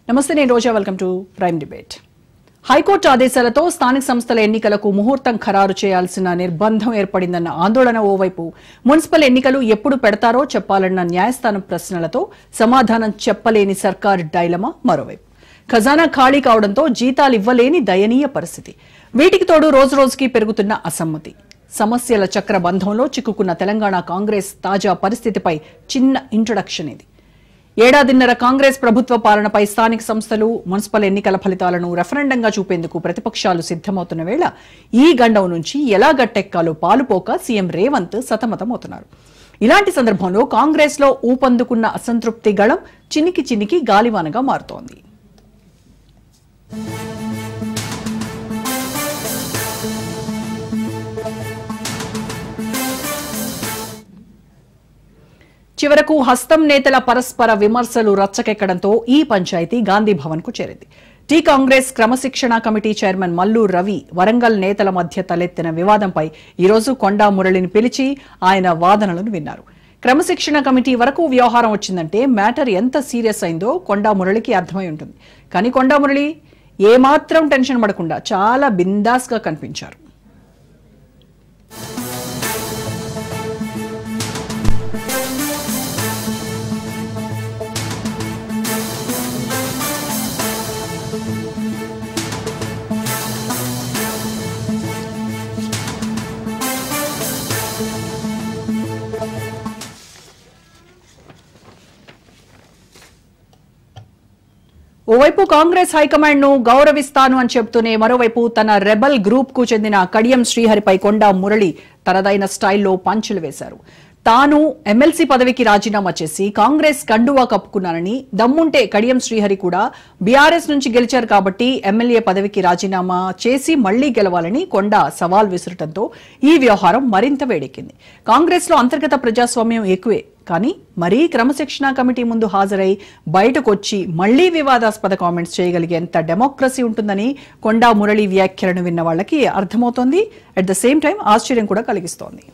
నమస్తే, నేను Roja. Welcome to prime debate. High court ఆదేశాలతో స్థానిక సంస్థల ఎన్నికలకు ముహూర్తం ఖరారు చేయాల్సిన నిర్బంధం ఏర్పడిందన్న ఆందోళన ఓవైపు, మున్సిపల్ ఎన్నికలు ఎప్పుడు పెడతారో చెప్పాలన్న న్యాయస్థానం ప్రశ్నలతో సమాధానం చెప్పలేని సర్కార్ డైలమా మరోవైపు. ఖజానా ఖాళీ కావడంతో జీతాలు ఇవ్వలేని దయనీయ పరిస్థితి. వీటికి తోడు రోజురోజుకి పెరుగుతున్న అసమ్మతి. సమస్యల చక్రబంధంలో చిక్కుకున్న తెలంగాణ కాంగ్రెస్ తాజా పరిస్థితిపై చిన్న ఇంట్రడక్షన్ ఇది. ఏడాదిన్నర కాంగ్రెస్ ప్రభుత్వ పాలనపై స్థానిక సంస్థలు, మున్సిపల్ ఎన్నికల ఫలితాలను రెఫరెండంగా చూపేందుకు ప్రతిపక్షాలు సిద్దమవుతున్న వేళ ఈ గండం నుంచి ఎలా గట్టెక్కాలో పాలుపోక సీఎం రేవంత్ సతమతమవుతున్నారు. ఇలాంటి సందర్భంలో కాంగ్రెస్ లో ఊపందుకున్న అసంతృప్తి గళం చినికి చినికి గాలివానగా మారుతోంది. చివరకు హస్తం నేతల పరస్పర విమర్శలు రచ్చకెక్కడంతో ఈ పంచాయతీ గాంధీ భవన్ కు చేరింది. టీ కాంగ్రెస్ క్రమశిక్షణ కమిటీ చైర్మన్ మల్లు రవి వరంగల్ నేతల మధ్య తలెత్తిన వివాదంపై ఈరోజు కొండా మురళిని పిలిచి ఆయన వాదనలను విన్నారు. క్రమశిక్షణ కమిటీ వరకు వ్యవహారం వచ్చిందంటే మ్యాటర్ ఎంత సీరియస్ అయిందో కొండా మురళికి అర్థమై ఉంటుంది. కానీ కొండా మురళి ఏమాత్రం టెన్షన్ పడకుండా చాలా బిందాస్ గా కనిపించారు. ఓవైపు కాంగ్రెస్ హైకమాండ్ ను గౌరవిస్తాను అని చెబుతూనే మరోవైపు తన రెబల్ గ్రూప్ కు చెందిన కడియం శ్రీహరిపై కొండా మురళి తనదైన స్టైల్లో పంచులు వేశారు. తాను ఎమ్మెల్సీ పదవికి రాజీనామా చేసి కాంగ్రెస్ కండువా కప్పుకున్నానని, దమ్ముంటే కడియం శ్రీహరి కూడా బీఆర్ఎస్ నుంచి గెలిచారు కాబట్టి ఎమ్మెల్యే పదవికి రాజీనామా చేసి మళ్లీ గెలవాలని కొండా సవాల్ విసరటంతో ఈ వ్యవహారం మరింత వేడెక్కింది. కాంగ్రెస్ లో అంతర్గత ప్రజాస్వామ్యం ఎక్కువే, కానీ మరీ క్రమశిక్షణ కమిటీ ముందు హాజరై బయటకొచ్చి మళ్లీ వివాదాస్పద కామెంట్స్ చేయగలిగేంత డెమోక్రసీ ఉంటుందని కొండా మురళి వ్యాఖ్యలను విన్న వాళ్లకి అర్థమవుతోంది. అట్ ద సేమ్ టైం ఆశ్చర్యం కూడా కలిగిస్తోంది.